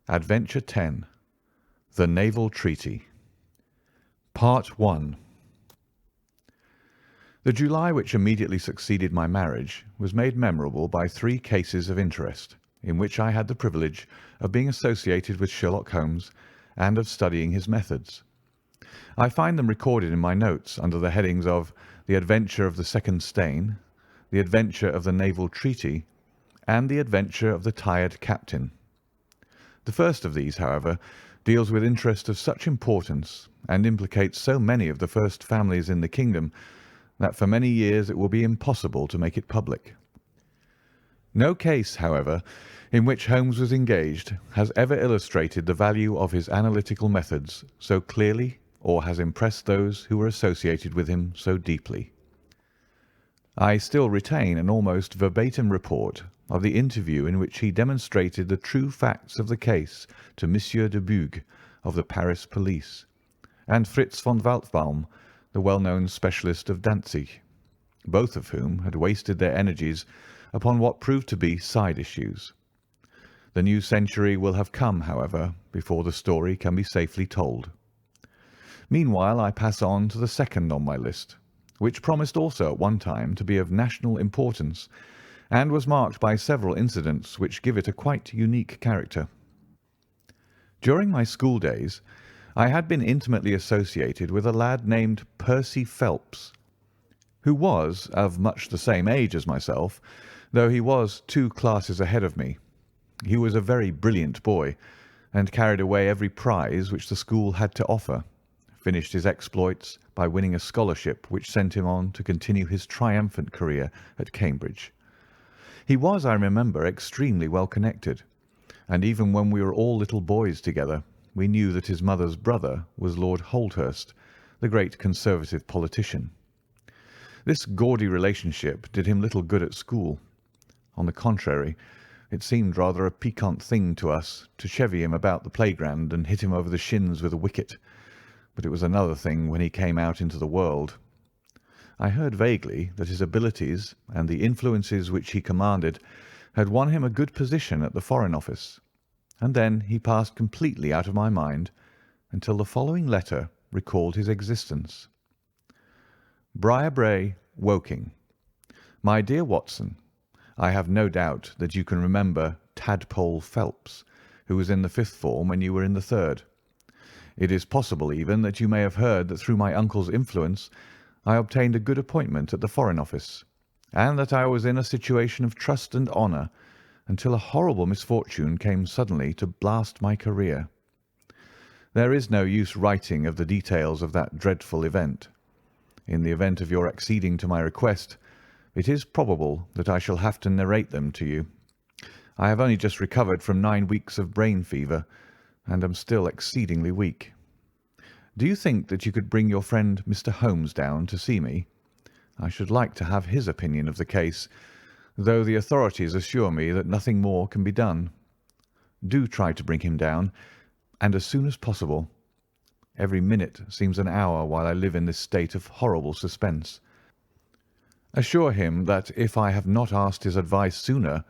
Adventure 10. The Naval Treaty. Part 1. The July which immediately succeeded my marriage was made memorable by 3 cases of interest, in which I had the privilege of being associated with Sherlock Holmes and of studying his methods. I find them recorded in my notes under the headings of The Adventure of the Second Stain, The Adventure of the Naval Treaty, and The Adventure of the Tired Captain. The first of these, however, deals with interest of such importance and implicates so many of the first families in the kingdom that for many years it will be impossible to make it public. No case, however, in which Holmes was engaged has ever illustrated the value of his analytical methods so clearly or has impressed those who were associated with him so deeply. I still retain an almost verbatim report of the interview in which he demonstrated the true facts of the case to Monsieur de Buch of the Paris police, and Fritz von Waldbaum, the well-known specialist of Danzig, both of whom had wasted their energies upon what proved to be side issues. The new century will have come, however, before the story can be safely told. Meanwhile, I pass on to the second on my list, which promised also at one time to be of national importance, and was marked by several incidents which give it a quite unique character. During my school days, I had been intimately associated with a lad named Percy Phelps, who was of much the same age as myself, though he was 2 classes ahead of me. He was a very brilliant boy, and carried away every prize which the school had to offer, finished his exploits by winning a scholarship which sent him on to continue his triumphant career at Cambridge. He was, I remember, extremely well connected, and even when we were all little boys together, we knew that his mother's brother was Lord Holdhurst, the great Conservative politician. This gaudy relationship did him little good at school. On the contrary, it seemed rather a piquant thing to us to chevy him about the playground and hit him over the shins with a wicket, but it was another thing when he came out into the world. I heard vaguely that his abilities and the influences which he commanded had won him a good position at the Foreign Office, and then he passed completely out of my mind until the following letter recalled his existence. Briarbrae, Woking. My dear Watson, I have no doubt that you can remember Tadpole Phelps, who was in the 5th form when you were in the 3rd. It is possible even that you may have heard that through my uncle's influence I obtained a good appointment at the Foreign Office, and that I was in a situation of trust and honour until a horrible misfortune came suddenly to blast my career. There is no use writing of the details of that dreadful event. In the event of your acceding to my request, it is probable that I shall have to narrate them to you. I have only just recovered from 9 weeks of brain fever, and am still exceedingly weak. Do you think that you could bring your friend Mr. Holmes down to see me? I should like to have his opinion of the case, though the authorities assure me that nothing more can be done. Do try to bring him down, and as soon as possible. Every minute seems an hour while I live in this state of horrible suspense. Assure him that if I have not asked his advice sooner,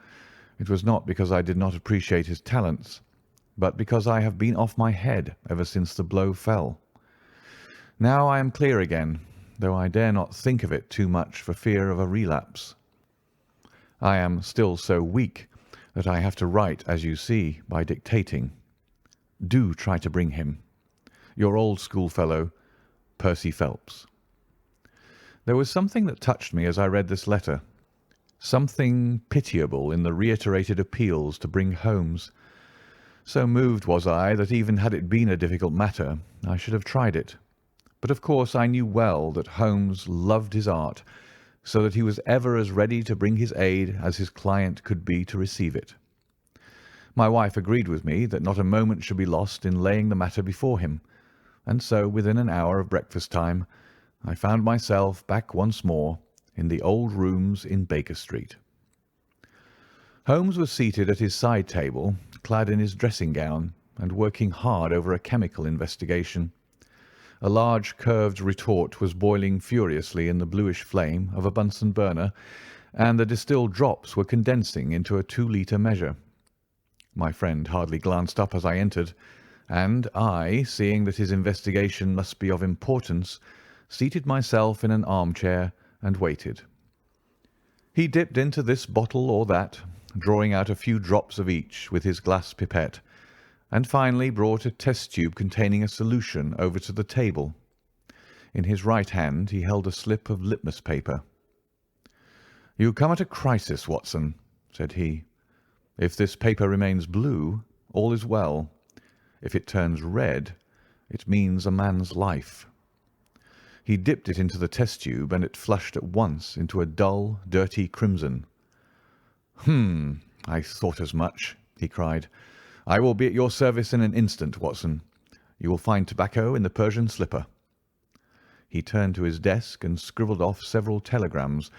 it was not because I did not appreciate his talents, but because I have been off my head ever since the blow fell. Now I am clear again, though I dare not think of it too much for fear of a relapse. I am still so weak that I have to write, as you see, by dictating. Do try to bring him. Your old schoolfellow, Percy Phelps. There was something that touched me as I read this letter, something pitiable in the reiterated appeals to bring Holmes. So moved was I that even had it been a difficult matter, I should have tried it. But of course I knew well that Holmes loved his art, so that he was ever as ready to bring his aid as his client could be to receive it. My wife agreed with me that not a moment should be lost in laying the matter before him, and so within an hour of breakfast time I found myself back once more in the old rooms in Baker Street. Holmes was seated at his side table, clad in his dressing gown, and working hard over a chemical investigation. A large curved retort was boiling furiously in the bluish flame of a Bunsen burner, and the distilled drops were condensing into a 2-litre measure. My friend hardly glanced up as I entered, and I, seeing that his investigation must be of importance, seated myself in an armchair and waited. He dipped into this bottle or that, drawing out a few drops of each with his glass pipette, and finally brought a test tube containing a solution over to the table. In his right hand he held a slip of litmus paper. "You come at a crisis, Watson," said he. "If this paper remains blue, all is well. If it turns red, it means a man's life." He dipped it into the test tube, and it flushed at once into a dull, dirty crimson. I thought as much," he cried. "I will be at your service in an instant, Watson. You will find tobacco in the Persian slipper." He turned to his desk and scribbled off several telegrams,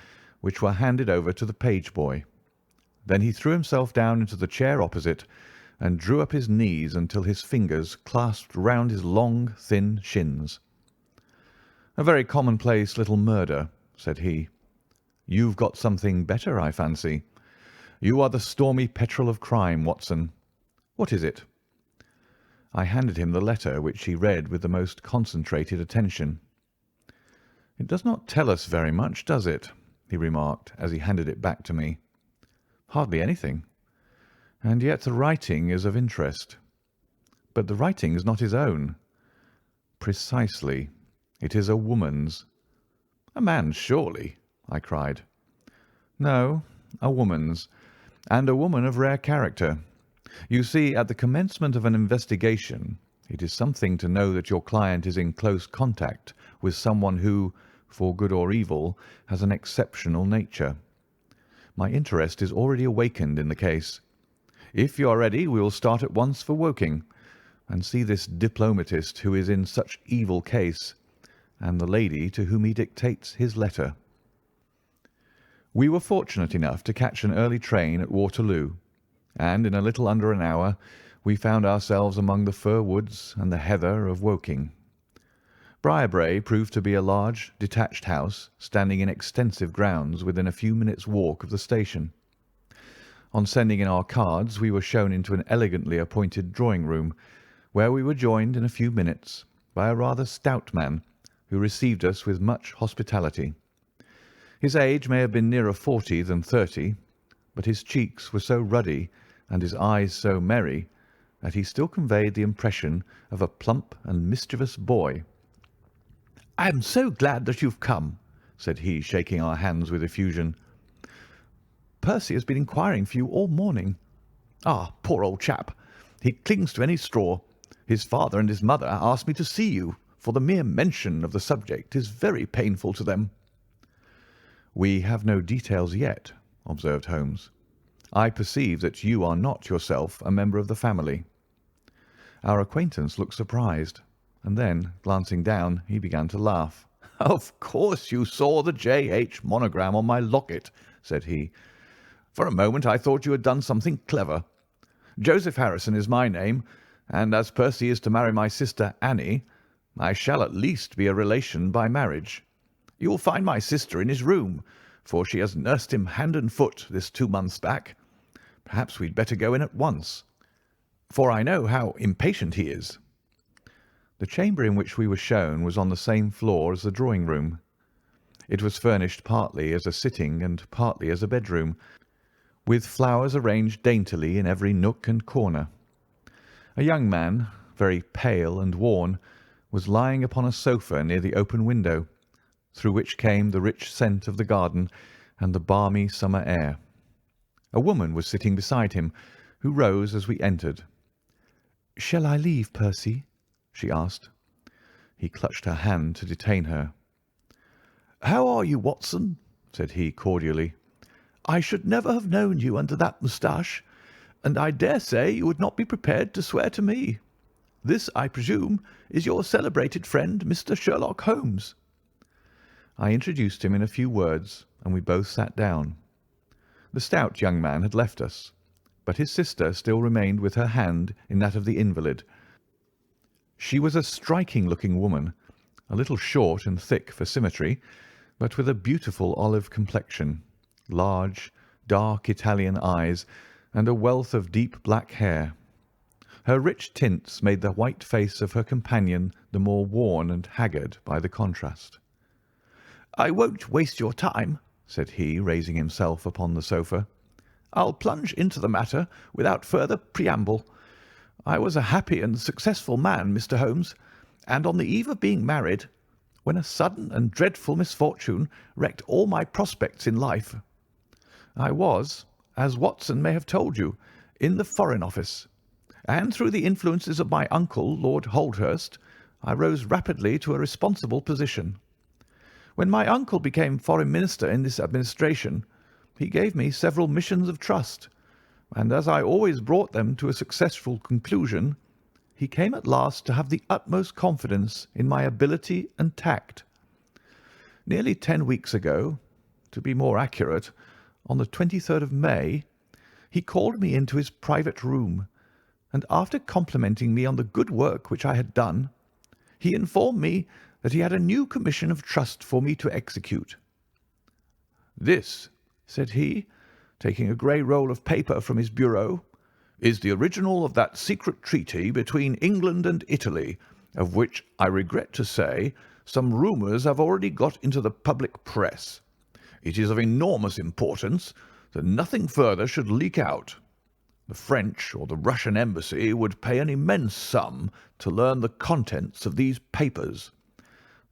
which were handed over to the page boy. Then he threw himself down into the chair opposite and drew up his knees until his fingers clasped round his long, thin shins. "A very commonplace little murder," said he. "You've got something better, I fancy. You are the stormy petrel of crime, Watson. What is it?" I handed him the letter, which he read with the most concentrated attention. "It does not tell us very much, does it?" he remarked as he handed it back to me. "Hardly anything. And yet the writing is of interest. But the writing is not his own." "Precisely. It is a woman's." "A man's, surely," I cried. "No, a woman's, and a woman of rare character. You see, at the commencement of an investigation, it is something to know that your client is in close contact with someone who, for good or evil, has an exceptional nature. My interest is already awakened in the case. If you are ready, we will start at once for Woking, and see this diplomatist who is in such evil case, and the lady to whom he dictates his letter." We were fortunate enough to catch an early train at Waterloo, and in a little under an hour we found ourselves among the fir woods and the heather of Woking. Briarbrae proved to be a large, detached house standing in extensive grounds within a few minutes' walk of the station. On sending in our cards, we were shown into an elegantly appointed drawing-room, where we were joined in a few minutes by a rather stout man, who received us with much hospitality. His age may have been nearer 40 than 30, but his cheeks were so ruddy and his eyes so merry that he still conveyed the impression of a plump and mischievous boy. "I am so glad that you've come," said he, shaking our hands with effusion. "Percy has been inquiring for you all morning. Ah, poor old chap! He clings to any straw. His father and his mother asked me to see you, for the mere mention of the subject is very painful to them." "We have no details yet," observed Holmes. "I perceive that you are not yourself a member of the family." Our acquaintance looked surprised, and then, glancing down, he began to laugh. "Of course you saw the J.H. monogram on my locket," said he. "For a moment I thought you had done something clever. Joseph Harrison is my name, and as Percy is to marry my sister Annie, I shall at least be a relation by marriage. You will find my sister in his room, for she has nursed him hand and foot this 2 months back. Perhaps we'd better go in at once, for I know how impatient he is." The chamber in which we were shown was on the same floor as the drawing-room. It was furnished partly as a sitting and partly as a bedroom, with flowers arranged daintily in every nook and corner. A young man, very pale and worn, was lying upon a sofa near the open window, through which came the rich scent of the garden and the balmy summer air. A woman was sitting beside him, who rose as we entered. "Shall I leave, Percy?" she asked. He clutched her hand to detain her. "How are you, Watson?" said he cordially. "I should never have known you under that moustache, and I dare say you would not be prepared to swear to me. This, I presume, is your celebrated friend, Mr. Sherlock Holmes." I introduced him in a few words, and we both sat down. The stout young man had left us, but his sister still remained with her hand in that of the invalid. She was a striking-looking woman, a little short and thick for symmetry, but with a beautiful olive complexion, large, dark Italian eyes, and a wealth of deep black hair. Her rich tints made the white face of her companion the more worn and haggard by the contrast. "I won't waste your time," said he, raising himself upon the sofa. "I'll plunge into the matter without further preamble. I was a happy and successful man, Mr. Holmes, and on the eve of being married, when a sudden and dreadful misfortune wrecked all my prospects in life. I was, as Watson may have told you, in the Foreign Office, and through the influences of my uncle, Lord Holdhurst, I rose rapidly to a responsible position. When my uncle became Foreign Minister in this administration, he gave me several missions of trust, and as I always brought them to a successful conclusion, he came at last to have the utmost confidence in my ability and tact. Nearly 10 weeks ago, to be more accurate, on the 23rd of May, he called me into his private room, and after complimenting me on the good work which I had done, he informed me that he had a new commission of trust for me to execute. "This," said he, taking a grey roll of paper from his bureau, "is the original of that secret treaty between England and Italy, of which, I regret to say, some rumours have already got into the public press. It is of enormous importance that nothing further should leak out. The French or the Russian embassy would pay an immense sum to learn the contents of these papers.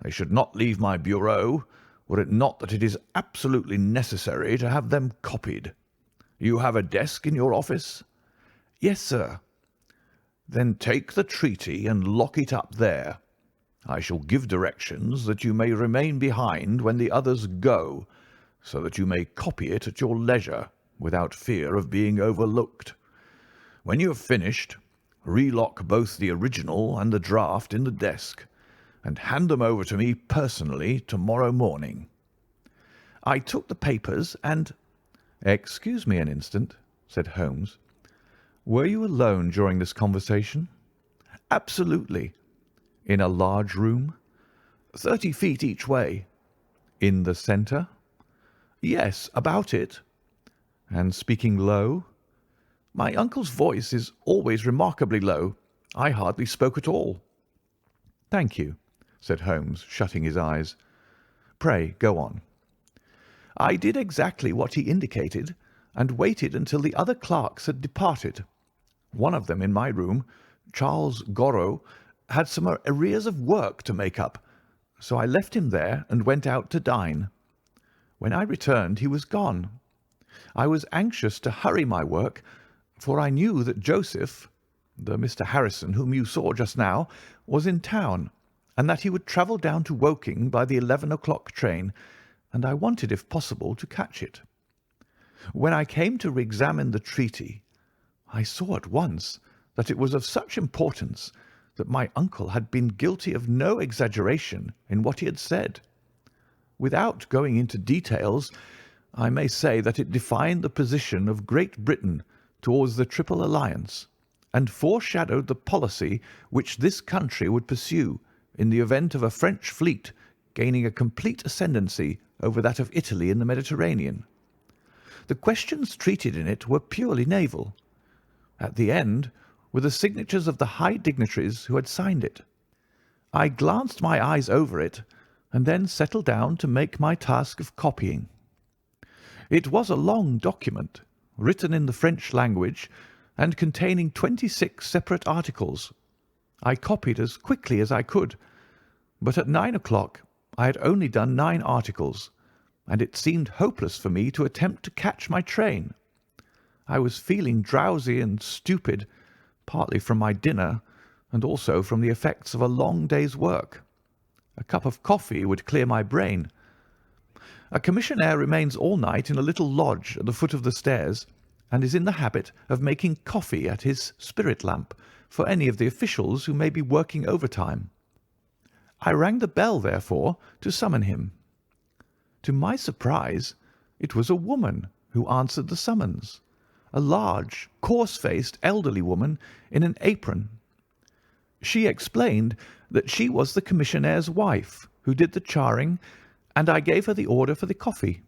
They should not leave my bureau, were it not that it is absolutely necessary to have them copied. You have a desk in your office?" "Yes, sir." "Then take the treaty and lock it up there. I shall give directions that you may remain behind when the others go, so that you may copy it at your leisure without fear of being overlooked. When you have finished, relock both the original and the draft in the desk, and hand them over to me personally tomorrow morning." I took the papers and— "Excuse me an instant," said Holmes. "Were you alone during this conversation?" "Absolutely." "In a large room?" 30 feet each way." "In the centre?" "Yes, about it." "And speaking low?" "My uncle's voice is always remarkably low. I hardly spoke at all." "Thank you," said Holmes, shutting his eyes. "Pray go on." "I did exactly what he indicated, and waited until the other clerks had departed. One of them in my room, Charles Gorrow, had some arrears of work to make up, so I left him there and went out to dine. When I returned he was gone. I was anxious to hurry my work, for I knew that Joseph, the Mr. Harrison whom you saw just now, was in town, and that he would travel down to Woking by the 11 o'clock train, and I wanted, if possible, to catch it. When I came to re-examine the treaty, I saw at once that it was of such importance that my uncle had been guilty of no exaggeration in what he had said. Without going into details, I may say that it defined the position of Great Britain towards the Triple Alliance, and foreshadowed the policy which this country would pursue in the event of a French fleet gaining a complete ascendancy over that of Italy in the Mediterranean. The questions treated in it were purely naval. At the end were the signatures of the high dignitaries who had signed it. I glanced my eyes over it, and then settled down to make my task of copying. It was a long document, written in the French language, and containing 26 separate articles. I copied as quickly as I could, but at 9 o'clock I had only done 9 articles, and it seemed hopeless for me to attempt to catch my train. I was feeling drowsy and stupid, partly from my dinner and also from the effects of a long day's work. A cup of coffee would clear my brain. A commissionaire remains all night in a little lodge at the foot of the stairs, and is in the habit of making coffee at his spirit lamp for any of the officials who may be working overtime. I rang the bell, therefore, to summon him. To my surprise, it was a woman who answered the summons, a large, coarse-faced, elderly woman in an apron. She explained that she was the commissionnaire's wife who did the charring, and I gave her the order for the coffee.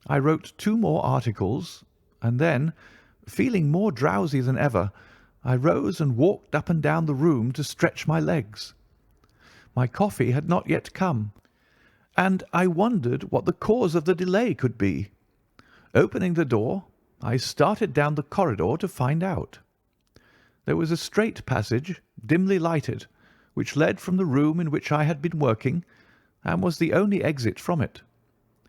I wrote 2 more articles, and then, Feeling more drowsy than ever, I rose and walked up and down the room to stretch my legs. My coffee had not yet come, and I wondered what the cause of the delay could be. Opening the door, I started down the corridor to find out. There was a straight passage, dimly lighted, which led from the room in which I had been working, and was the only exit from it.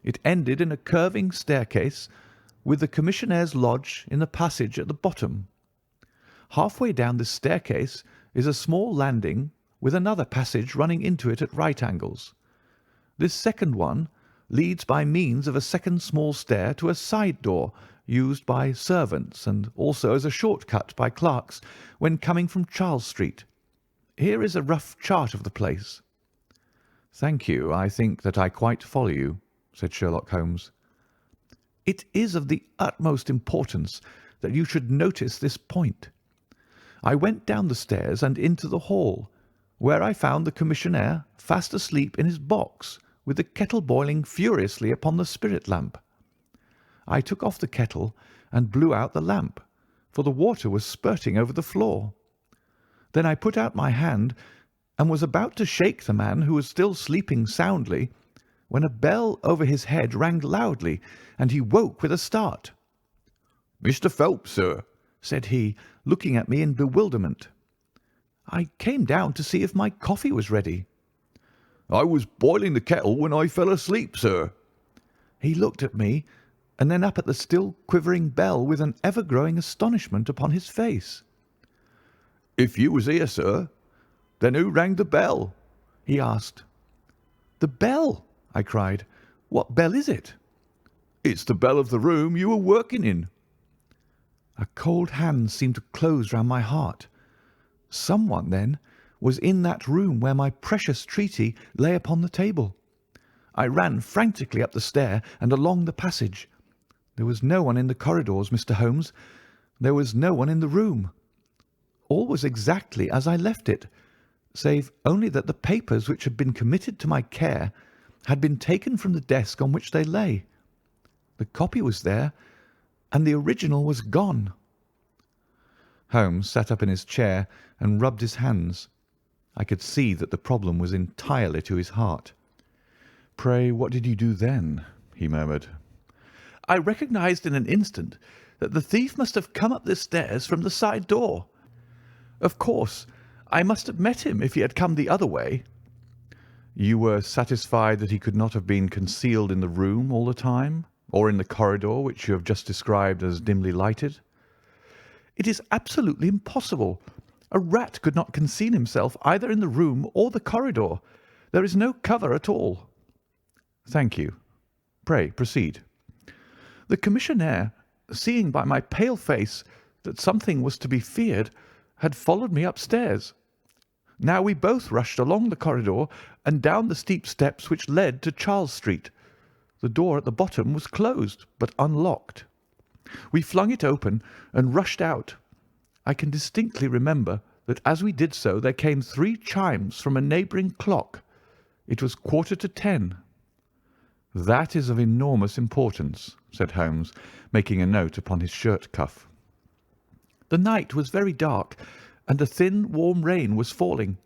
It ended in a curving staircase, with the commissionnaire's lodge in the passage at the bottom. Halfway down this staircase is a small landing, with another passage running into it at right angles. This second one leads by means of a second small stair to a side door used by servants, and also as a short-cut by clerks when coming from Charles Street. Here is a rough chart of the place." "Thank you. I think that I quite follow you," said Sherlock Holmes. "It is of the utmost importance that you should notice this point. I went down the stairs and into the hall, where I found the commissionaire fast asleep in his box, with the kettle boiling furiously upon the spirit lamp. I took off the kettle and blew out the lamp, for the water was spurting over the floor. Then I put out my hand and was about to shake the man, who was still sleeping soundly, when a bell over his head rang loudly, and he woke with a start. "Mr. Phelps, sir," said he, looking at me in bewilderment. I came down to see if my coffee was ready. "I was boiling the kettle when I fell asleep, sir." He looked at me, and then up at the still quivering bell with an ever-growing astonishment upon his face. "If you was here, sir, then who rang the bell?" he asked. "The bell!" I cried. "What bell is it?" "It's the bell of the room you were working in." A cold hand seemed to close round my heart. Someone, then, was in that room where my precious treaty lay upon the table. I ran frantically up the stair and along the passage. There was no one in the corridors, Mr. Holmes. There was no one in the room. All was exactly as I left it, save only that the papers which had been committed to my care had been taken from the desk on which they lay. The copy was there, and the original was gone. Holmes sat up in his chair and rubbed his hands. I could see that the problem was entirely to his heart. "Pray, what did you do then?" he murmured. "I recognized in an instant that the thief must have come up the stairs from the side door. Of course, I must have met him if he had come the other way." "You were satisfied that he could not have been concealed in the room all the time, or in the corridor which you have just described as dimly lighted?" "It is absolutely impossible. A rat could not conceal himself either in the room or the corridor. There is no cover at all." "Thank you. Pray proceed." "The commissionaire, seeing by my pale face that something was to be feared, had followed me upstairs. Now we both rushed along the corridor and down the steep steps which led to Charles Street. The door at the bottom was closed, but unlocked. We flung it open and rushed out. I can distinctly remember that as we did so there came 3 chimes from a neighbouring clock. It was 10:15. "That is of enormous importance," said Holmes, making a note upon his shirt cuff. "The night was very dark, and a thin, warm rain was falling.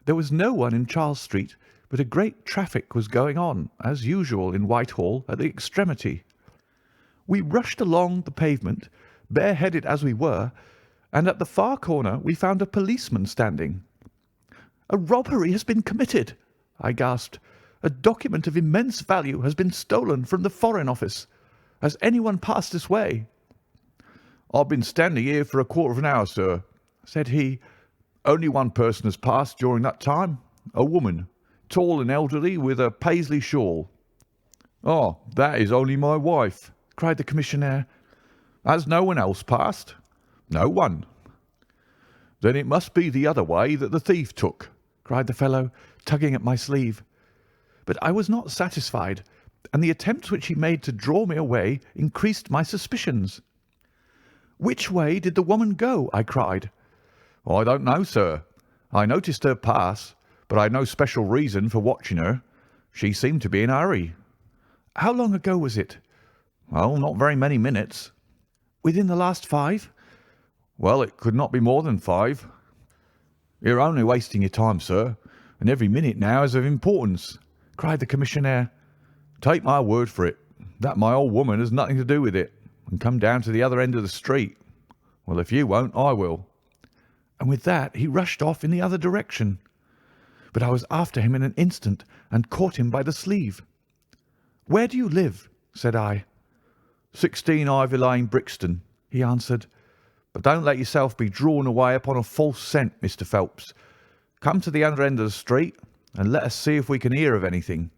There was no one in Charles Street, but a great traffic was going on, as usual in Whitehall, at the extremity. We rushed along the pavement, bareheaded as we were, and at the far corner we found a policeman standing. "'A robbery has been committed,' I gasped. "'A document of immense value has been stolen from the Foreign Office. Has anyone passed this way?' "'I've been standing here for a quarter of an hour, sir,' said he. "'Only one person has passed during that time, a woman, tall and elderly, with a Paisley shawl.' "'Oh, that is only my wife,' cried the commissionaire. "'Has no one else passed?' "'No one.' "'Then it must be the other way that the thief took,' cried the fellow, tugging at my sleeve. But I was not satisfied, and the attempts which he made to draw me away increased my suspicions. "'Which way did the woman go?' I cried. "'I don't know, sir. I noticed her pass, but I had no special reason for watching her. She seemed to be in a hurry.' "'How long ago was it?' "'Oh, not very many minutes.' Within the last 5? Well, it could not be more than 5. You're only wasting your time, sir, and every minute now is of importance," cried the commissionaire. "Take my word for it, that my old woman has nothing to do with it, and come down to the other end of the street. Well, if you won't, I will." And with that he rushed off in the other direction. But I was after him in an instant and caught him by the sleeve. "Where do you live?" said I. 16 Ivy Lane, Brixton," he answered. "But don't let yourself be drawn away upon a false scent, Mr. Phelps. Come to the other end of the street, and let us see if we can hear of anything."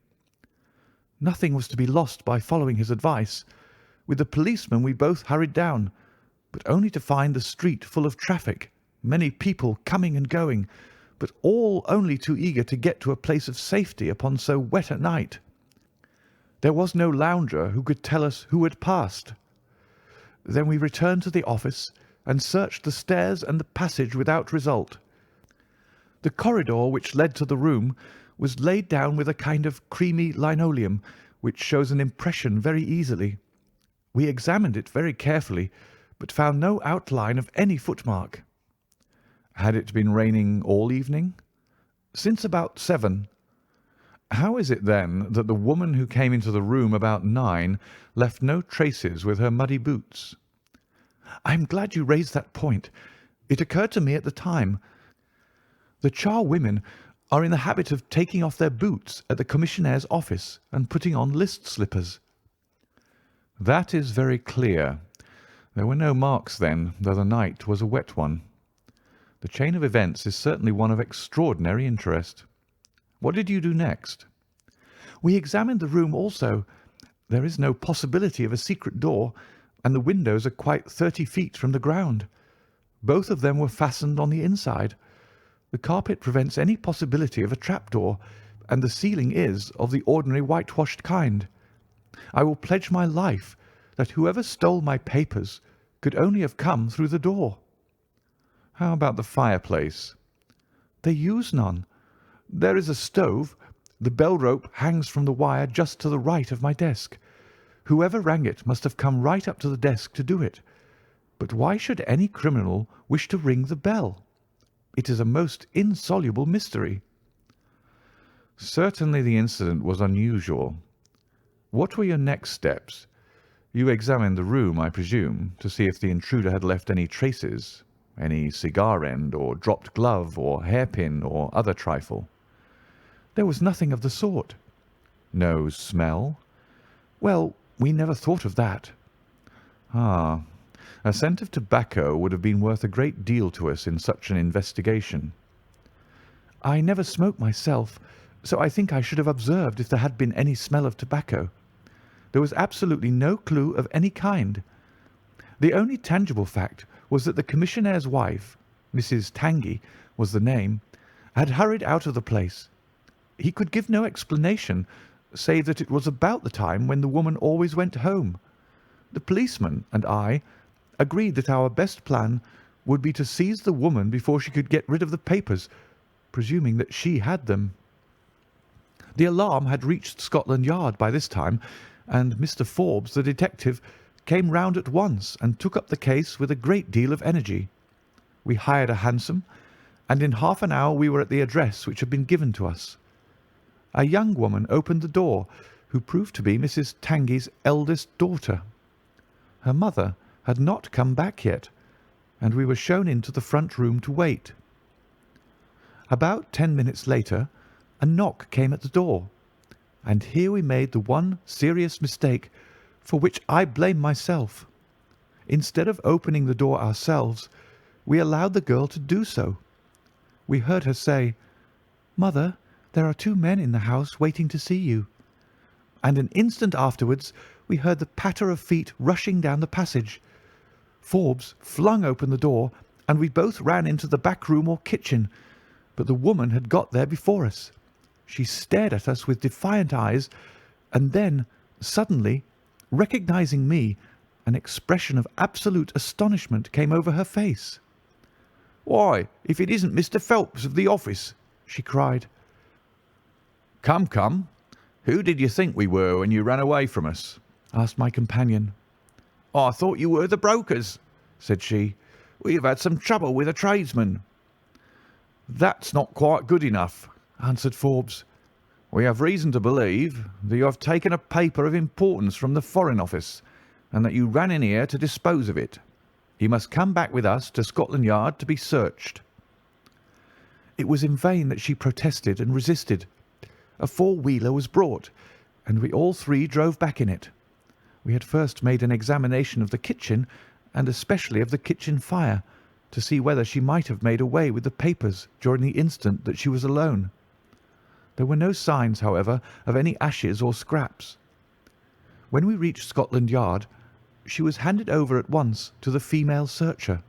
Nothing was to be lost by following his advice. With the policeman we both hurried down, but only to find the street full of traffic, many people coming and going, but all only too eager to get to a place of safety upon so wet a night. There was no lounger who could tell us who had passed. Then we returned to the office and searched the stairs and the passage without result. The corridor which led to the room was laid down with a kind of creamy linoleum, which shows an impression very easily. We examined it very carefully, but found no outline of any footmark. Had it been raining all evening? Since about 7. How is it, then, that the woman who came into the room about 9 left no traces with her muddy boots? I am glad you raised that point. It occurred to me at the time. The charwomen are in the habit of taking off their boots at the commissionnaire's office and putting on list slippers. That is very clear. There were no marks then, though the night was a wet one. The chain of events is certainly one of extraordinary interest. What did you do next? We examined the room also. There is no possibility of a secret door, and the windows are quite 30 feet from the ground. Both of them were fastened on the inside. The carpet prevents any possibility of a trapdoor, and the ceiling is of the ordinary whitewashed kind. I will pledge my life that whoever stole my papers could only have come through the door. How about the fireplace? They use none. There is a stove. The bell rope hangs from the wire just to the right of my desk. Whoever rang it must have come right up to the desk to do it. But why should any criminal wish to ring the bell? It is a most insoluble mystery. Certainly the incident was unusual. What were your next steps? You examined the room, I presume, to see if the intruder had left any traces, any cigar end or dropped glove or hairpin or other trifle. There was nothing of the sort. No smell? Well, we never thought of that. Ah, a scent of tobacco would have been worth a great deal to us in such an investigation. I never smoke myself, so I think I should have observed if there had been any smell of tobacco. There was absolutely no clue of any kind. The only tangible fact was that the commissionnaire's wife, Mrs. Tangey was the name, had hurried out of the place. He could give no explanation, save that it was about the time when the woman always went home. The policeman and I agreed that our best plan would be to seize the woman before she could get rid of the papers, presuming that she had them. The alarm had reached Scotland Yard by this time, and Mr. Forbes, the detective, came round at once and took up the case with a great deal of energy. We hired a hansom, and in half an hour we were at the address which had been given to us. A young woman opened the door, who proved to be Mrs. Tangey's eldest daughter. Her mother had not come back yet, and we were shown into the front room to wait. About 10 minutes later, a knock came at the door, and here we made the one serious mistake for which I blame myself. Instead of opening the door ourselves, we allowed the girl to do so. We heard her say, "Mother, there are 2 men in the house waiting to see you." And an instant afterwards we heard the patter of feet rushing down the passage. Forbes flung open the door, and we both ran into the back room or kitchen, but the woman had got there before us. She stared at us with defiant eyes, and then, suddenly, recognizing me, an expression of absolute astonishment came over her face. "Why, if it isn't Mr. Phelps of the office!" she cried. Come, come. Who did you think we were when you ran away from us?" asked my companion. "I thought you were the brokers," said she. "We have had some trouble with a tradesman." "That's not quite good enough," answered Forbes. "We have reason to believe that you have taken a paper of importance from the Foreign Office, and that you ran in here to dispose of it. You must come back with us to Scotland Yard to be searched." It was in vain that she protested and resisted. A four-wheeler was brought, and we all three drove back in it. We had first made an examination of the kitchen, and especially of the kitchen fire, to see whether she might have made away with the papers during the instant that she was alone. There were no signs, however, of any ashes or scraps. When we reached Scotland Yard, she was handed over at once to the female searcher.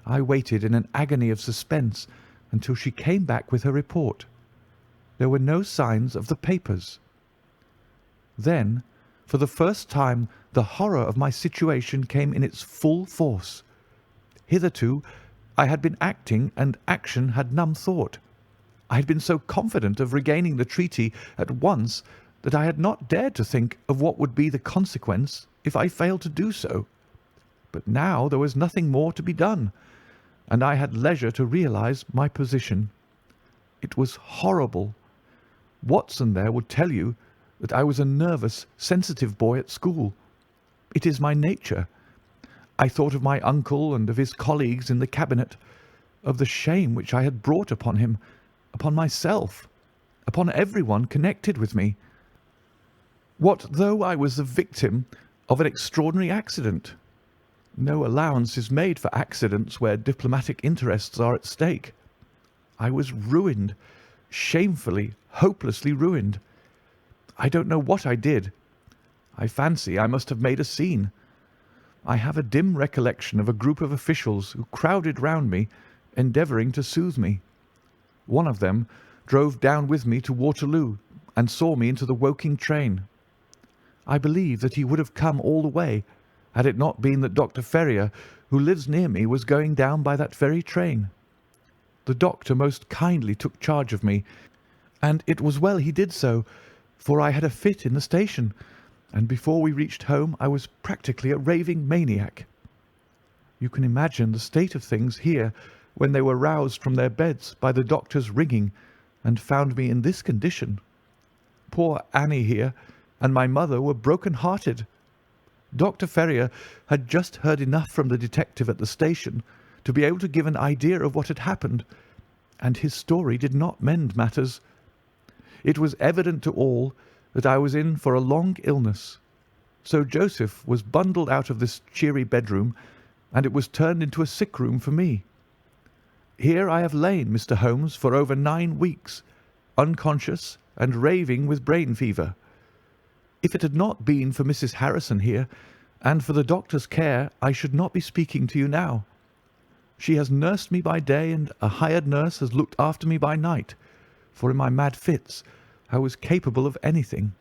I waited in an agony of suspense until she came back with her report. There were no signs of the papers. Then, for the first time, the horror of my situation came in its full force. Hitherto, I had been acting, and action had numb thought. I had been so confident of regaining the treaty at once that I had not dared to think of what would be the consequence if I failed to do so. But now there was nothing more to be done, and I had leisure to realize my position. It was horrible. Watson there would tell you that I was a nervous, sensitive boy at school. It is my nature. I thought of my uncle and of his colleagues in the cabinet, of the shame which I had brought upon him, upon myself, upon everyone connected with me. What though I was the victim of an extraordinary accident? No allowance is made for accidents where diplomatic interests are at stake. I was ruined, shamefully, hopelessly ruined. I don't know what I did. I fancy I must have made a scene. I have a dim recollection of a group of officials who crowded round me, endeavouring to soothe me. One of them drove down with me to Waterloo and saw me into the Woking train. I believe that he would have come all the way, had it not been that Dr. Ferrier, who lives near me, was going down by that very train. The doctor most kindly took charge of me, and it was well he did so, for I had a fit in the station, and before we reached home I was practically a raving maniac. You can imagine the state of things here when they were roused from their beds by the doctor's ringing and found me in this condition. Poor Annie here and my mother were broken-hearted. Dr. Ferrier had just heard enough from the detective at the station to be able to give an idea of what had happened, and his story did not mend matters. It was evident to all that I was in for a long illness. So Joseph was bundled out of this cheery bedroom, and it was turned into a sick room for me. Here I have lain, Mr. Holmes, for over 9 weeks, unconscious and raving with brain fever. If it had not been for Mrs. Harrison here, and for the doctor's care, I should not be speaking to you now. She has nursed me by day, and a hired nurse has looked after me by night, for in my mad fits I was capable of anything.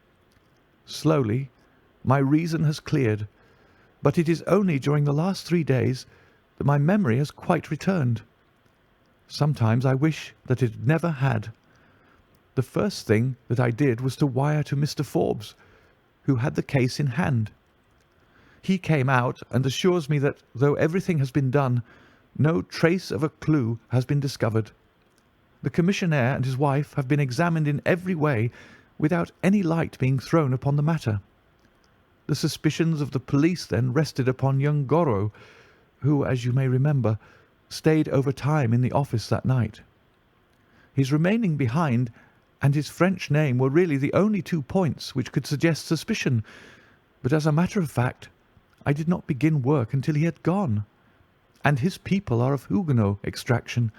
Slowly my reason has cleared, but it is only during the last 3 days that my memory has quite returned. Sometimes I wish that it never had. The first thing that I did was to wire to Mr. Forbes, who had the case in hand. He came out and assures me that, though everything has been done, no trace of a clue has been discovered. The commissionaire and his wife have been examined in every way without any light being thrown upon the matter. The suspicions of the police then rested upon young Goro, who, as you may remember, stayed over time in the office that night. His remaining behind and his French name were really the only 2 points which could suggest suspicion, but as a matter of fact, I did not begin work until he had gone. And his people are of Huguenot extraction,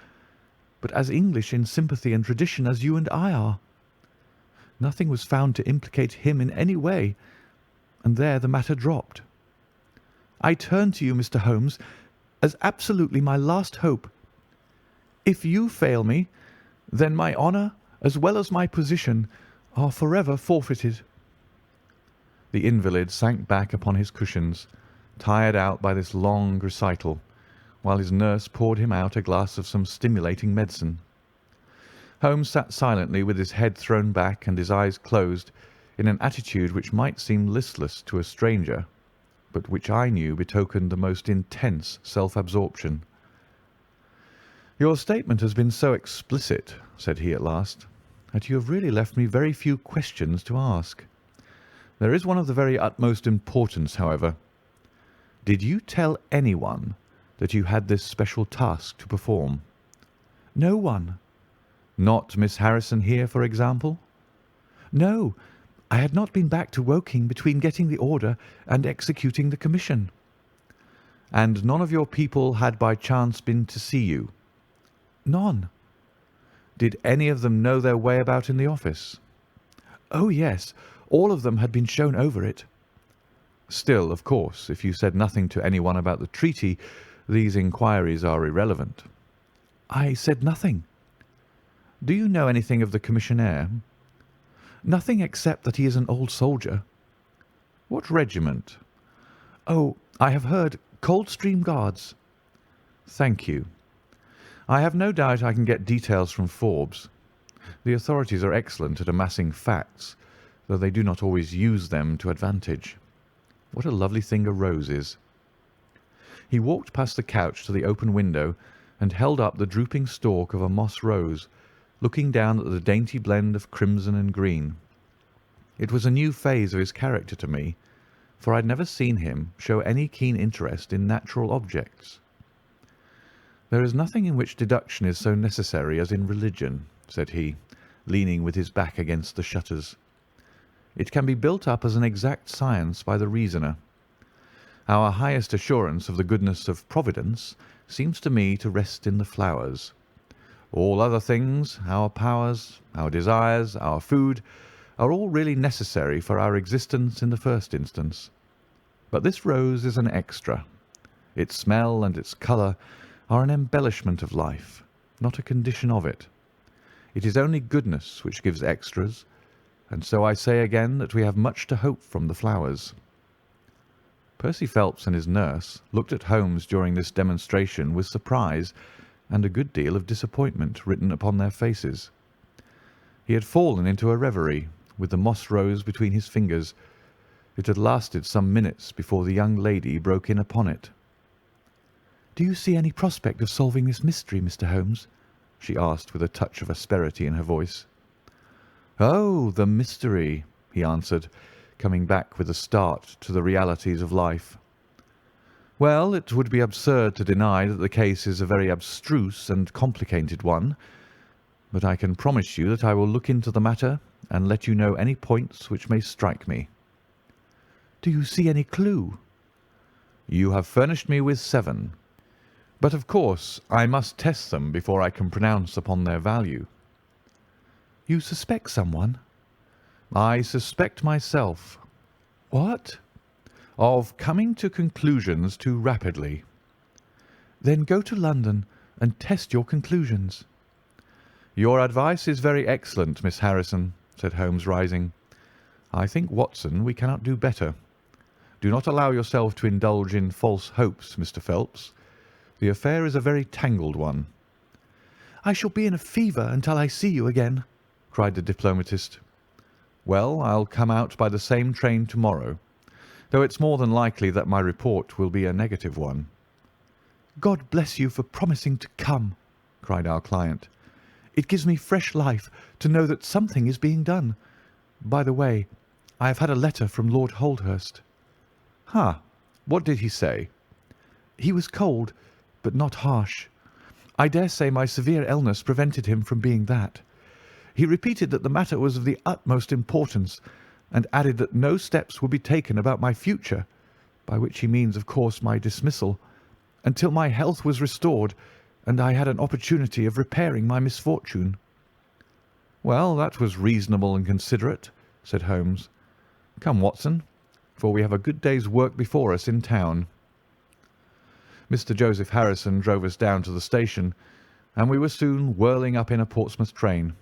but as English in sympathy and tradition as you and I are. Nothing was found to implicate him in any way, and there the matter dropped. I turn to you, Mr. Holmes, as absolutely my last hope. If you fail me, then my honour, as well as my position, are forever forfeited." The invalid sank back upon his cushions, tired out by this long recital, while his nurse poured him out a glass of some stimulating medicine. Holmes sat silently with his head thrown back and his eyes closed, in an attitude which might seem listless to a stranger, but which I knew betokened the most intense self-absorption. "Your statement has been so explicit," said he at last, "that you have really left me very few questions to ask. There is one of the very utmost importance, however. Did you tell anyone that you had this special task to perform?" "No one." "Not Miss Harrison here, for example?" "No. I had not been back to Woking between getting the order and executing the commission." "And none of your people had by chance been to see you?" "None." "Did any of them know their way about in the office?" "Oh, yes. All of them had been shown over it." "Still, of course, if you said nothing to anyone about the treaty, these inquiries are irrelevant." "I said nothing." "Do you know anything of the commissionaire?" "Nothing except that he is an old soldier." "What regiment?" "Oh, I have heard Coldstream Guards." "Thank you. I have no doubt I can get details from Forbes. The authorities are excellent at amassing facts, though they do not always use them to advantage. What a lovely thing a rose is." He walked past the couch to the open window and held up the drooping stalk of a moss rose, looking down at the dainty blend of crimson and green. It was a new phase of his character to me, for I had never seen him show any keen interest in natural objects. "There is nothing in which deduction is so necessary as in religion," said he, leaning with his back against the shutters. "It can be built up as an exact science by the reasoner. Our highest assurance of the goodness of Providence seems to me to rest in the flowers. All other things, our powers, our desires, our food, are all really necessary for our existence in the first instance. But this rose is an extra. Its smell and its colour are an embellishment of life, not a condition of it. It is only goodness which gives extras, and so I say again that we have much to hope from the flowers." Percy Phelps and his nurse looked at Holmes during this demonstration with surprise and a good deal of disappointment written upon their faces. He had fallen into a reverie, with the moss rose between his fingers. It had lasted some minutes before the young lady broke in upon it. "Do you see any prospect of solving this mystery, Mr. Holmes?" she asked with a touch of asperity in her voice. "Oh, the mystery," he answered, coming back with a start to the realities of life. "Well, it would be absurd to deny that the case is a very abstruse and complicated one, but I can promise you that I will look into the matter and let you know any points which may strike me." "Do you see any clue?" "You have furnished me with 7. But of course I must test them before I can pronounce upon their value." "You suspect someone?" "I suspect myself." "What?" "Of coming to conclusions too rapidly." "Then go to London and test your conclusions." "Your advice is very excellent, Miss Harrison," said Holmes, rising. "I think, Watson, we cannot do better. Do not allow yourself to indulge in false hopes, Mr. Phelps. The affair is a very tangled one." "I shall be in a fever until I see you again," cried the diplomatist. "Well, I'll come out by the same train tomorrow, though it's more than likely that my report will be a negative one." "God bless you for promising to come," cried our client. "It gives me fresh life to know that something is being done. By the way, I have had a letter from Lord Holdhurst." "Ha! What did he say?" "He was cold, but not harsh. I dare say my severe illness prevented him from being that. He repeated that the matter was of the utmost importance, and added that no steps would be taken about my future, by which he means, of course, my dismissal, until my health was restored and I had an opportunity of repairing my misfortune." "Well, that was reasonable and considerate," said Holmes. "Come, Watson, for we have a good day's work before us in town." Mr. Joseph Harrison drove us down to the station, and we were soon whirling up in a Portsmouth train.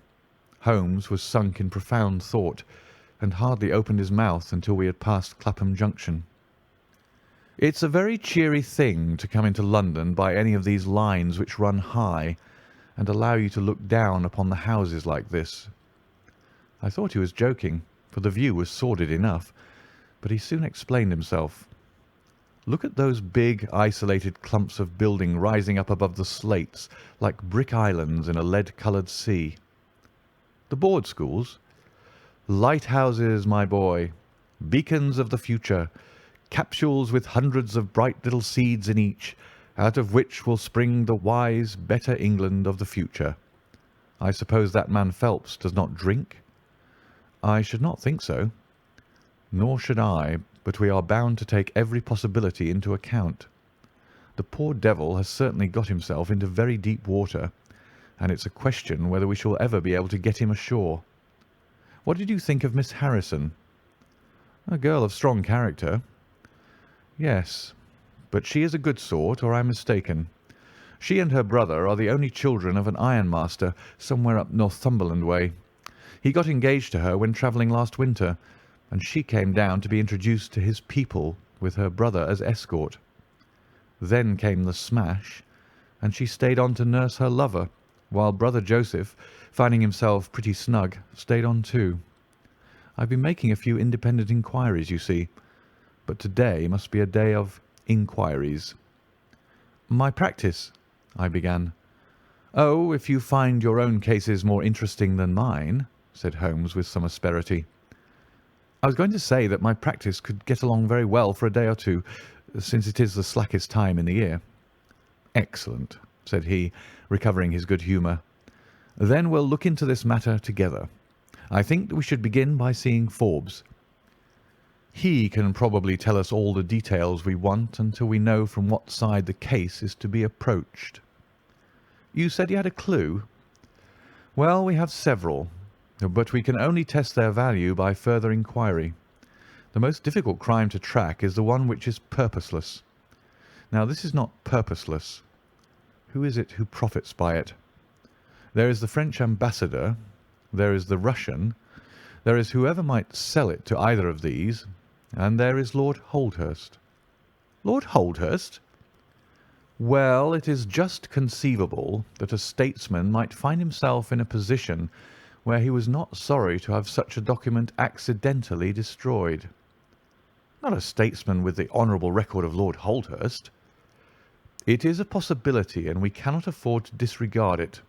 Holmes was sunk in profound thought, and hardly opened his mouth until we had passed Clapham Junction. "It's a very cheery thing to come into London by any of these lines which run high and allow you to look down upon the houses like this." I thought he was joking, for the view was sordid enough, but he soon explained himself. Look at those big, isolated clumps of building rising up above the slates like brick islands in a lead-coloured sea. The board schools? Lighthouses, my boy, beacons of the future, capsules with hundreds of bright little seeds in each, out of which will spring the wise, better England of the future. I suppose that man Phelps does not drink? I should not think so. Nor should I, but we are bound to take every possibility into account. The poor devil has certainly got himself into very deep water, and it's a question whether we shall ever be able to get him ashore. What did you think of Miss Harrison? A girl of strong character. Yes, but she is a good sort, or I'm mistaken. She and her brother are the only children of an ironmaster somewhere up Northumberland way. He got engaged to her when travelling last winter, and she came down to be introduced to his people with her brother as escort. Then came the smash, and she stayed on to nurse her lover, while brother Joseph, finding himself pretty snug, stayed on too. I've been making a few independent inquiries, you see, but today must be a day of inquiries. My practice, I began. Oh, if you find your own cases more interesting than mine, said Holmes with some asperity. I was going to say that my practice could get along very well for a day or two, since it is the slackest time in the year. Excellent, said he, recovering his good humour. Then we'll look into this matter together. I think that we should begin by seeing Forbes. He can probably tell us all the details we want until we know from what side the case is to be approached. You said you had a clue? Well, we have several, but we can only test their value by further inquiry. The most difficult crime to track is the one which is purposeless. Now, this is not purposeless. Who is it who profits by it? There is the French ambassador, there is the Russian, there is whoever might sell it to either of these, and there is Lord Holdhurst. Lord Holdhurst? Well, it is just conceivable that a statesman might find himself in a position where he was not sorry to have such a document accidentally destroyed. Not a statesman with the honourable record of Lord Holdhurst. It is a possibility, and we cannot afford to disregard it.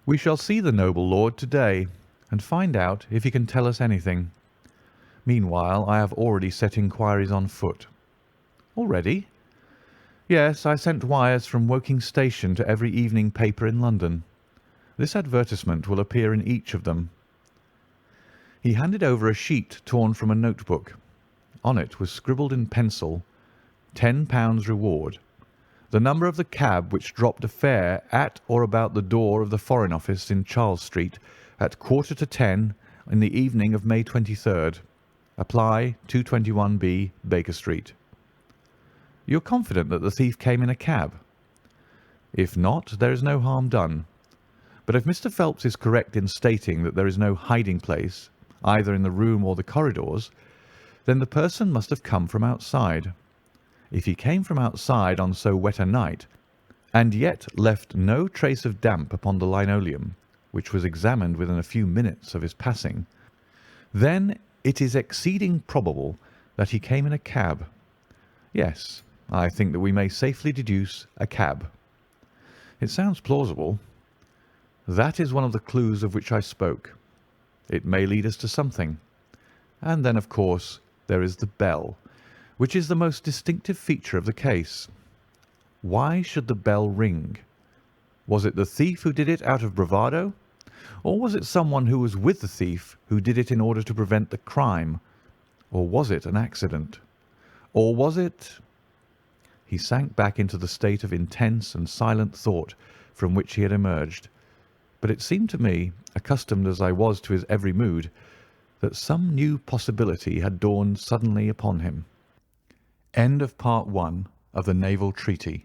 We shall see the noble lord to-day, and find out if he can tell us anything. Meanwhile, I have already set inquiries on foot. Already? Yes, I sent wires from Woking Station to every evening paper in London. This advertisement will appear in each of them. He handed over a sheet torn from a notebook. On it was scribbled in pencil, £10 reward, the number of the cab which dropped a fare at or about the door of the Foreign Office in Charles Street at 9:45 in the evening of May 23rd. Apply 221B, Baker Street. You're confident that the thief came in a cab? If not, there is no harm done. But if Mr. Phelps is correct in stating that there is no hiding place, either in the room or the corridors, then the person must have come from outside. If he came from outside on so wet a night, and yet left no trace of damp upon the linoleum, which was examined within a few minutes of his passing, then it is exceeding probable that he came in a cab. Yes, I think that we may safely deduce a cab. It sounds plausible. That is one of the clues of which I spoke. It may lead us to something. And then, of course, there is the bell, which is the most distinctive feature of the case. Why should the bell ring? Was it the thief who did it out of bravado? Or was it someone who was with the thief who did it in order to prevent the crime? Or was it an accident? Or was it— He sank back into the state of intense and silent thought from which he had emerged, but it seemed to me, accustomed as I was to his every mood, that some new possibility had dawned suddenly upon him. End of Part 1 of the Naval Treaty.